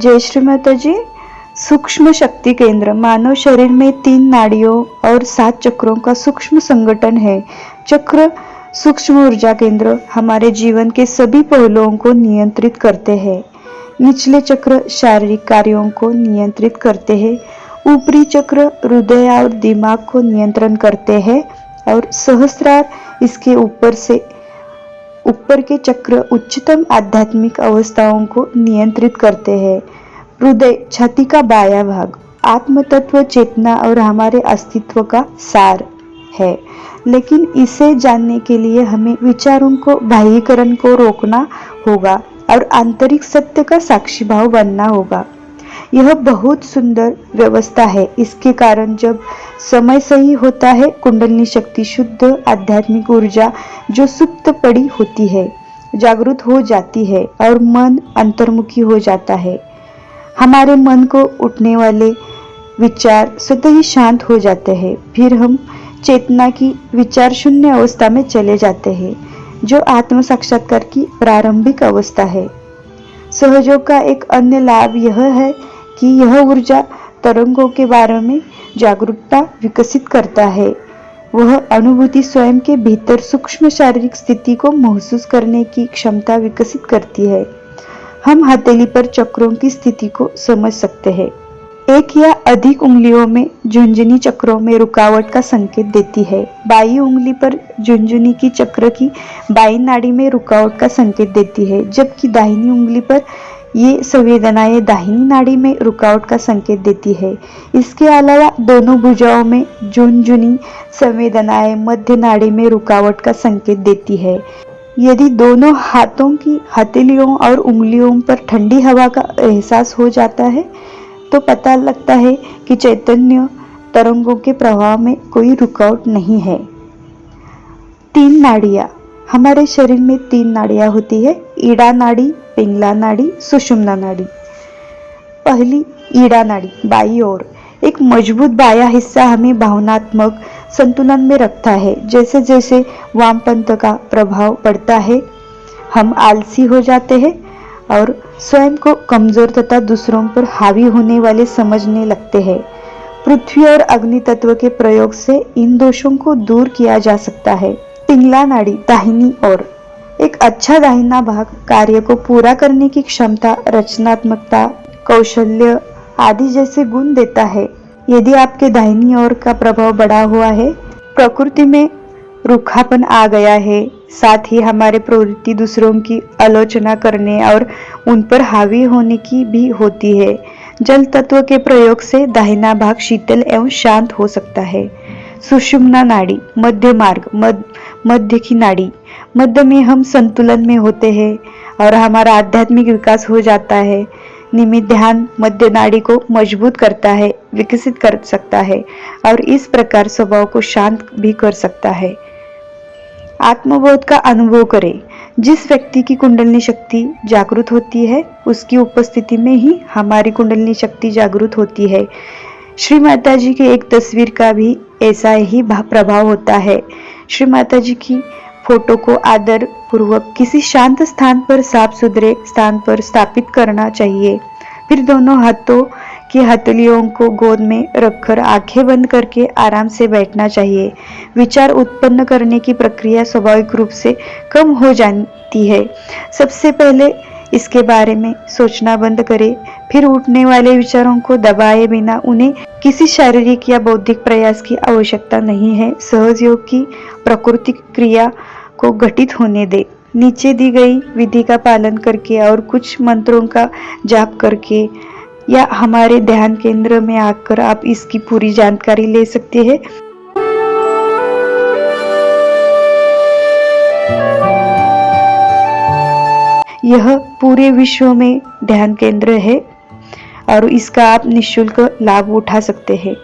जय श्री माता जी। सूक्ष्म शक्ति केंद्र मानव शरीर में 3 नाड़ियों और 7 चक्रों का सूक्ष्म संगठन है। चक्र सूक्ष्म ऊर्जा केंद्र हमारे जीवन के सभी पहलुओं को नियंत्रित करते हैं। निचले चक्र शारीरिक कार्यों को नियंत्रित करते हैं। ऊपरी चक्र हृदय और दिमाग को नियंत्रण करते हैं और सहस्रार इसके ऊपर के चक्र उच्चतम आध्यात्मिक अवस्थाओं को नियंत्रित करते हैं। हृदय छाती का बायां भाग आत्म तत्व, चेतना और हमारे अस्तित्व का सार है, लेकिन इसे जानने के लिए हमें विचारों को बाह्यकरण को रोकना होगा और आंतरिक सत्य का साक्षी भाव बनना होगा। यह बहुत सुंदर व्यवस्था है। इसके कारण जब समय सही होता है, कुंडलिनी शक्ति शुद्ध आध्यात्मिक ऊर्जा जो सुप्त पड़ी होती है जागृत हो जाती है और मन अंतर्मुखी हो जाता है। हमारे मन को उठने वाले विचार स्वतः ही शांत हो जाते हैं। फिर हम चेतना की विचार शून्य अवस्था में चले जाते हैं, जो आत्म साक्षात्कार की प्रारंभिक अवस्था है। सहयोग का एक अन्य लाभ यह है कि यह ऊर्जा तरंगों के बारे में जागरूकता विकसित करता है। वह अनुभूति स्वयं के भीतर सूक्ष्म शारीरिक स्थिति को महसूस करने की क्षमता विकसित करती है। हम हथेली पर चक्रों की स्थिति को समझ सकते हैं। एक या अधिक उंगलियों में झुंझुनी चक्रों में रुकावट का संकेत देती है। बाईं उंगली पर झुंझुनी की चक्र की बाईं नाड़ी में रुकावट का संकेत देती है, जबकि दाहिनी उंगली पर ये संवेदनाएं दाहिनी नाड़ी में रुकावट का संकेत देती है। इसके अलावा दोनों भुजाओं में झुंझुनी संवेदनाएं मध्य नाड़ी में रुकावट का संकेत देती है। यदि दोनों हाथों की हथेलियों और उंगलियों पर ठंडी हवा का एहसास हो जाता है, तो पता लगता है कि चैतन्य तरंगों के प्रवाह में कोई रुकावट नहीं है। 3 नाड़ियां हमारे शरीर में 3 नाड़ियां होती है। ईड़ा नाड़ी, पिंगला नाड़ी, सुषुम्ना नाड़ी। पहली ईड़ा नाड़ी बाईं ओर। एक मजबूत बायां हिस्सा हमें भावनात्मक संतुलन में रखता है। जैसे जैसे वामपंथ का प्रभाव बढ़ता है, हम आलसी हो जाते हैं और स्वयं को कमजोर तथा दूसरों पर हावी होने वाले समझने लगते हैं। पृथ्वी और अग्नि तत्व के प्रयोग से इन दोषों को दूर किया जा सकता है। पिंगला नाड़ी दाहिनी ओर। एक अच्छा दाहिना भाग कार्य को पूरा करने की क्षमता, रचनात्मकता, कौशल्य आदि जैसे गुण देता है। यदि आपके दाहिनी ओर का प्रभाव बढ़ा हुआ है, प्रकृति में रूखापन आ गया है, साथ ही हमारे प्रवृत्ति दूसरों की आलोचना करने और उन पर हावी होने की भी होती है। जल तत्व के प्रयोग से दाहिना भाग शीतल एवं शांत हो सकता है। सुषुम्ना नाड़ी मध्य मार्ग, मध्य की नाड़ी। मध्य में हम संतुलन में होते हैं और हमारा आध्यात्मिक विकास हो जाता है। नियमित ध्यान मध्य नाड़ी को मजबूत करता है, विकसित कर सकता है और इस प्रकार स्वभाव को शांत भी कर सकता है। आत्मबोध का अनुभव करें। जिस व्यक्ति की कुंडलिनी शक्ति जागृत होती है, उसकी उपस्थिति में ही हमारी कुंडलिनी शक्ति जागृत होती है। श्री माता जी की एक तस्वीर का भी ऐसा ही प्रभाव होता है। श्री माता जी की फोटो को आदर पूर्वक किसी शांत स्थान पर, साफ सुथरे स्थान पर स्थापित करना चाहिए। फिर दोनों हाथों की हथेलियों को गोद में रखकर आंखें बंद करके आराम से बैठना चाहिए। विचार उत्पन्न करने की प्रक्रिया स्वाभाविक रूप से कम हो जाती है। सबसे पहले इसके बारे में सोचना बंद करें। फिर उठने वाले विचारों को दबाए बिना उन्हें किसी शारीरिक या बौद्धिक प्रयास की आवश्यकता नहीं है। सहज योग की प्राकृतिक क्रिया को घटित होने दे। नीचे दी गई विधि का पालन करके और कुछ मंत्रों का जाप करके या हमारे ध्यान केंद्र में आकर आप इसकी पूरी जानकारी ले सकते हैं। यह पूरे विश्व में ध्यान केंद्र है और इसका आप निःशुल्क लाभ उठा सकते हैं।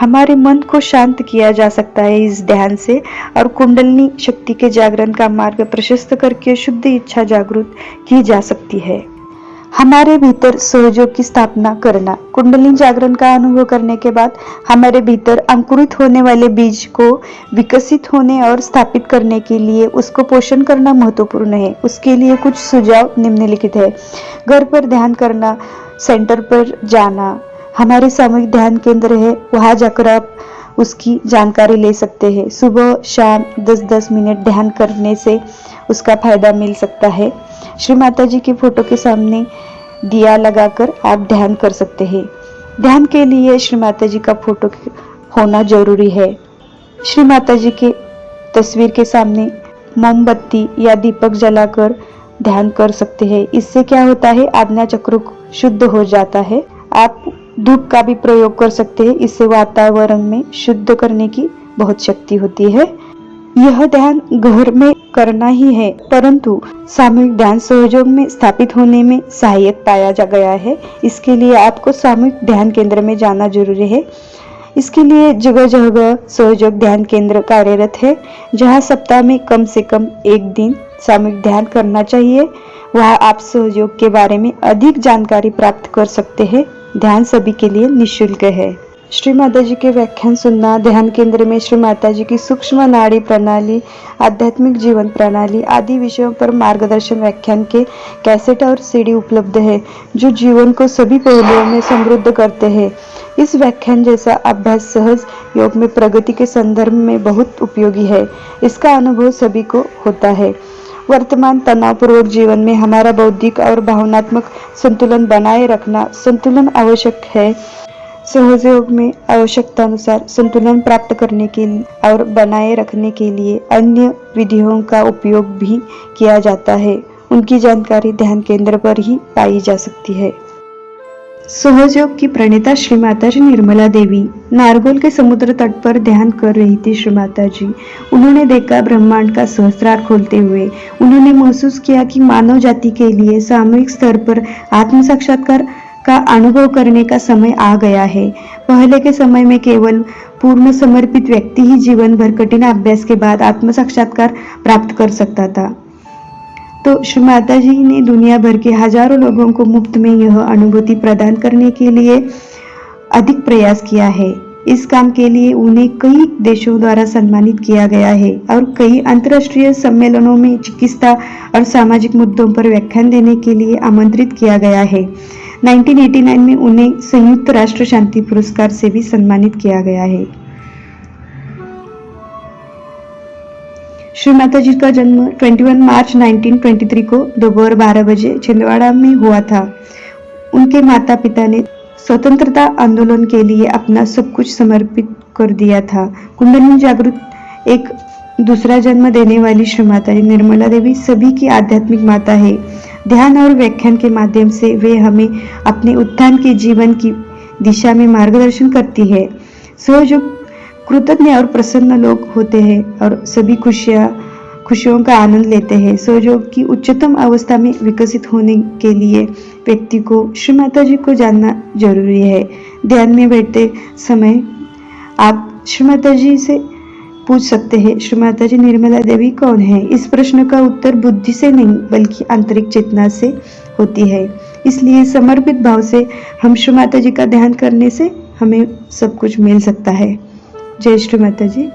हमारे मन को शांत किया जा सकता है इस ध्यान से और कुंडलिनी शक्ति के जागरण का मार्ग प्रशस्त करके शुद्ध इच्छा जागृत की जा सकती है। हमारे भीतर सहयोग की स्थापना करना। कुंडलिनी जागरण का अनुभव करने के बाद हमारे भीतर अंकुरित होने वाले बीज को विकसित होने और स्थापित करने के लिए उसको पोषण करना महत्वपूर्ण है। उसके लिए कुछ सुझाव निम्नलिखित है। घर पर ध्यान करना, सेंटर पर जाना। हमारे सामूहिक ध्यान केंद्र है, वहां जाकर आप उसकी जानकारी ले सकते हैं। सुबह शाम 10-10 मिनट ध्यान करने से उसका फायदा मिल सकता है। श्री माता जी के फोटो के सामने दिया लगाकर आप ध्यान कर सकते हैं। ध्यान के लिए श्री माता जी का फोटो होना जरूरी है। श्री माता जी के तस्वीर के सामने मोमबत्ती या दीपक जलाकर ध्यान कर सकते हैं। इससे क्या होता है, आज्ञा चक्र शुद्ध हो जाता है। आप धूप का भी प्रयोग कर सकते हैं। इससे वातावरण में शुद्ध करने की बहुत शक्ति होती है। यह ध्यान घर में करना ही है, परंतु सामूहिक ध्यान सहयोग में स्थापित होने में सहायक पाया जा गया है। इसके लिए आपको सामूहिक ध्यान केंद्र में जाना जरूरी है। इसके लिए जगह जगह सहयोग ध्यान केंद्र कार्यरत है, जहां सप्ताह में कम से कम एक दिन सामूहिक ध्यान करना चाहिए। वहां आप सहयोग के बारे में अधिक जानकारी प्राप्त कर सकते हैं। ध्यान सभी के लिए निःशुल्क है। श्री माता जी के व्याख्यान सुनना। ध्यान केंद्र में श्री माता जी की सूक्ष्म नाड़ी प्रणाली, आध्यात्मिक जीवन प्रणाली आदि विषयों पर मार्गदर्शन व्याख्यान के कैसेट और सीडी उपलब्ध है, जो जीवन को सभी पहलुओं में समृद्ध करते हैं। इस व्याख्यान जैसा अभ्यास सहज योग में प्रगति के संदर्भ में बहुत उपयोगी है। इसका अनुभव सभी को होता है। वर्तमान तनावपूर्वक जीवन में हमारा बौद्धिक और भावनात्मक संतुलन बनाए रखना संतुलन आवश्यक है। सहयोग में आवश्यकता अनुसार संतुलन प्राप्त करने के लिए और बनाए रखने के लिए अन्य विधियों का उपयोग भी किया जाता है। उनकी जानकारी ध्यान केंद्र पर ही पाई जा सकती है। सहयोग की प्रणेता श्री माता जी निर्मला देवी नारगोल के समुद्र तट पर ध्यान कर रही थी। श्री माता जी, उन्होंने देखा ब्रह्मांड का सहस्रार खोलते हुए। उन्होंने महसूस किया कि मानव जाति के लिए सामूहिक स्तर पर आत्म साक्षात्कार का अनुभव करने का समय आ गया है। पहले के समय में केवल पूर्ण समर्पित व्यक्ति ही जीवन भर कठिन अभ्यास के बाद आत्म साक्षात्कार प्राप्त कर सकता था। तो श्री माता जी ने दुनिया भर के हजारों लोगों को मुफ्त में यह अनुभूति प्रदान करने के लिए अधिक प्रयास किया है। इस काम के लिए उन्हें कई देशों द्वारा सम्मानित किया गया है और कई अंतर्राष्ट्रीय सम्मेलनों में चिकित्सा और सामाजिक मुद्दों पर व्याख्यान देने के लिए आमंत्रित किया गया है। 1989 में उन्हें संयुक्त राष्ट्र शांति पुरस्कार से भी सम्मानित किया गया है। श्री माता जी का जन्म 21 मार्च 1923 को दोपहर 12 बजे छिंदवाड़ा में हुआ था। उनके माता पिता ने स्वतंत्रता आंदोलन के लिए अपना सब कुछ समर्पित कर दिया था। कुंडलिनी जागृत एक दूसरा जन्म देने वाली श्री माता जी निर्मला देवी सभी की आध्यात्मिक माता है। ध्यान और व्याख्यान के माध्यम से वे हमें अपने उत्थान के जीवन की दिशा में मार्गदर्शन करती है। सहयोग कृतज्ञ और प्रसन्न लोग होते हैं और सभी खुशियों का आनंद लेते हैं। सहयोग की उच्चतम अवस्था में विकसित होने के लिए व्यक्ति को श्री माता जी को जानना जरूरी है। ध्यान में बैठते समय आप श्री माता जी से पूछ सकते हैं, श्री माता जी निर्मला देवी कौन है? इस प्रश्न का उत्तर बुद्धि से नहीं बल्कि आंतरिक चेतना से होती है। इसलिए समर्पित भाव से हम श्री माता जी का ध्यान करने से हमें सब कुछ मिल सकता है। जय श्री माता जी।